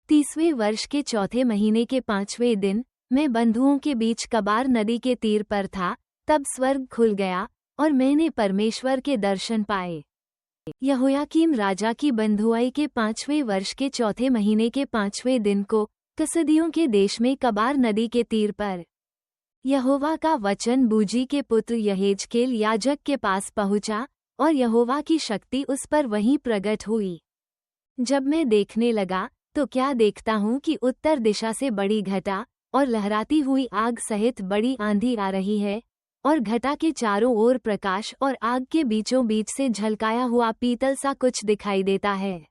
30वें वर्ष के चौथे महीने के 5वें दिन मैं बंधुओं के बीच कबार नदी के तीर पर था। तब स्वर्ग खुल गया और मैंने परमेश्वर के दर्शन पाए। यहोयाकीम राजा की बंधुआई के 5वें वर्ष के चौथे महीने के 5वें दिन को कसदियों के देश में कबार नदी के तीर पर यहोवा का वचन बूजी के पुत्र यहेजकेल याजक के पास पहुंचा और यहोवा की शक्ति उस पर वहीं प्रकट हुई। जब मैं देखने लगा तो क्या देखता हूँ कि उत्तर दिशा से बड़ी घटा और लहराती हुई आग सहित बड़ी आंधी आ रही है, और घटा के चारों ओर प्रकाश और आग के बीचों बीच से झलकाया हुआ पीतल सा कुछ दिखाई देता है।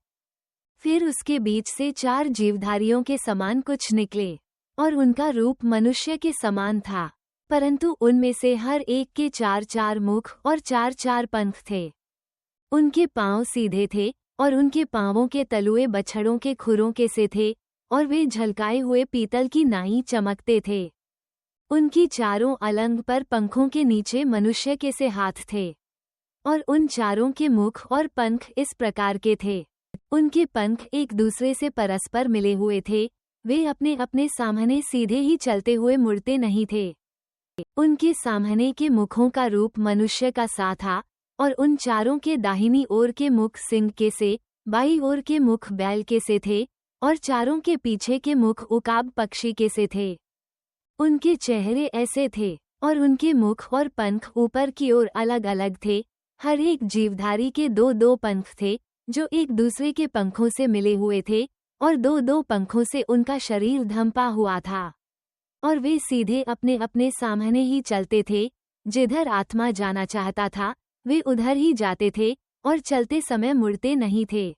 फिर उसके बीच से 4 जीवधारियों के समान कुछ निकले, और उनका रूप मनुष्य के समान था, परंतु उनमें से हर एक के 4-4 मुख और 4-4 पंख थे। उनके पांव सीधे थे और उनके पांवों के तलुए बछड़ों के खुरों के से थे, और वे झलकाए हुए पीतल की नाई चमकते थे। उनकी चारों अलंग पर पंखों के नीचे मनुष्य के से हाथ थे, और उन चारों के मुख और पंख इस प्रकार के थे। उनके पंख एक दूसरे से परस्पर मिले हुए थे, वे अपने अपने सामने सीधे ही चलते हुए मुड़ते नहीं थे। उनके सामने के मुखों का रूप मनुष्य का सा था, और उन चारों के दाहिनी ओर के मुख सिंह के से, बाईं ओर के मुख बैल के से थे, और चारों के पीछे के मुख उकाब पक्षी के से थे। उनके चेहरे ऐसे थे, और उनके मुख और पंख ऊपर की ओर अलग अलग थे। हर एक जीवधारी के 2-2 पंख थे, जो एक दूसरे के पंखों से मिले हुए थे, और 2-2 पंखों से उनका शरीर ढंपा हुआ था। और वे सीधे अपने अपने सामने ही चलते थे, जिधर आत्मा जाना चाहता था वे उधर ही जाते थे, और चलते समय मुड़ते नहीं थे।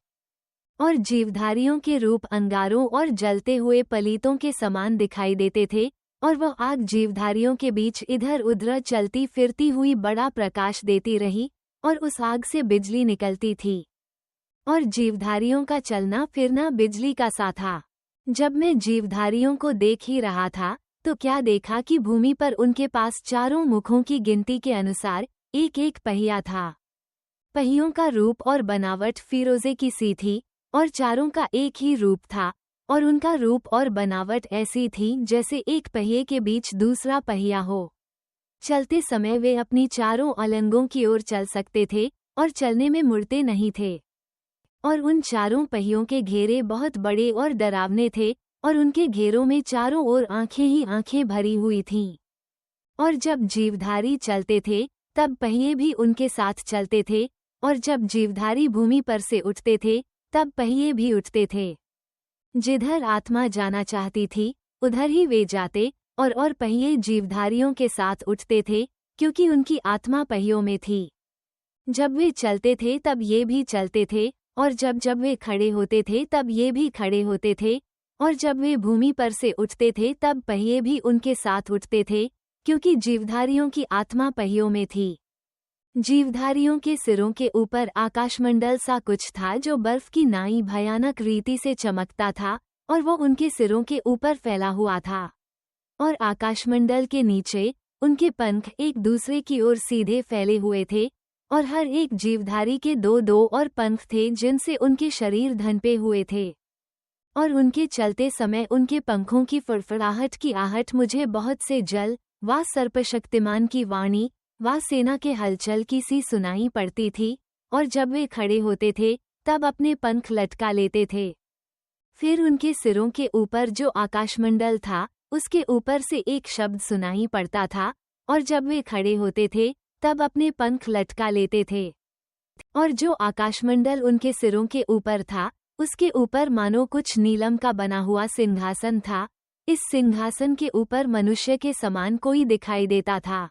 और जीवधारियों के रूप अंगारों और जलते हुए पलीतों के समान दिखाई देते थे, और वह आग जीवधारियों के बीच इधर उधर चलती फिरती हुई बड़ा प्रकाश देती रही, और उस आग से बिजली निकलती थी, और जीवधारियों का चलना फिरना बिजली का सा था। जब मैं जीवधारियों को देख ही रहा था तो क्या देखा कि भूमि पर उनके पास चारों मुखों की गिनती के अनुसार एक एक पहिया था। पहियों का रूप और बनावट फीरोजे की सी थी, और चारों का एक ही रूप था, और उनका रूप और बनावट ऐसी थी जैसे एक पहिए के बीच दूसरा पहिया हो। चलते समय वे अपनी चारों अलंगों की ओर चल सकते थे, और चलने में मुड़ते नहीं थे। और उन चारों पहियों के घेरे बहुत बड़े और डरावने थे, और उनके घेरों में चारों ओर आंखें ही आंखें भरी हुई थीं। और जब जीवधारी चलते थे तब पहिए भी उनके साथ चलते थे, और जब जीवधारी भूमि पर से उठते थे तब पहिए भी उठते थे। जिधर आत्मा जाना चाहती थी उधर ही वे जाते, और पहिए जीवधारियों के साथ उठते थे, क्योंकि उनकी आत्मा पहियों में थी। जब वे चलते थे तब ये भी चलते थे, और जब जब वे खड़े होते थे तब ये भी खड़े होते थे, और जब वे भूमि पर से उठते थे तब पहिए भी उनके साथ उठते थे, क्योंकि जीवधारियों की आत्मा पहियों में थी। जीवधारियों के सिरों के ऊपर आकाशमंडल सा कुछ था जो बर्फ की नाई भयानक रीति से चमकता था, और वो उनके सिरों के ऊपर फैला हुआ था। और आकाशमंडल के नीचे उनके पंख एक दूसरे की ओर सीधे फैले हुए थे, और हर एक जीवधारी के 2-2 और पंख थे जिनसे उनके शरीर ढंपे हुए थे। और उनके चलते समय उनके पंखों की फड़फड़ाहट की आहट मुझे बहुत से जल व सर्पशक्तिमान की वाणी व सेना के हलचल की सी सुनाई पड़ती थी, और जब वे खड़े होते थे तब अपने पंख लटका लेते थे। फिर उनके सिरों के ऊपर जो आकाशमंडल था उसके ऊपर से एक शब्द सुनाई पड़ता था, और जब वे खड़े होते थे तब अपने पंख लटका लेते थे। और जो आकाशमंडल उनके सिरों के ऊपर था उसके ऊपर मानो कुछ नीलम का बना हुआ सिंहासन था। इस सिंहासन के ऊपर मनुष्य के समान कोई दिखाई देता था,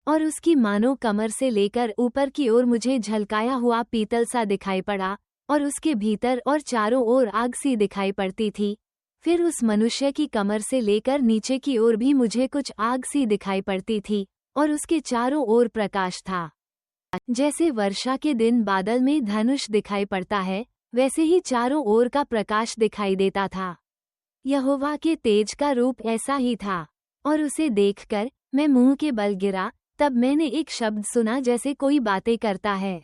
और उसकी मानो कमर से लेकर ऊपर की ओर मुझे झलकाया हुआ पीतल सा दिखाई पड़ा, और उसके भीतर और चारों ओर आग सी दिखाई पड़ती थी। फिर उस मनुष्य की कमर से लेकर नीचे की ओर भी मुझे कुछ आग सी दिखाई पड़ती थी, और उसके चारों ओर प्रकाश था। जैसे वर्षा के दिन बादल में धनुष दिखाई पड़ता है, वैसे ही चारों ओर का प्रकाश दिखाई देता था। यहोवा के तेज का रूप ऐसा ही था, और उसे देखकर मैं मुंह के बल गिरा। तब मैंने एक शब्द सुना जैसे कोई बातें करता है।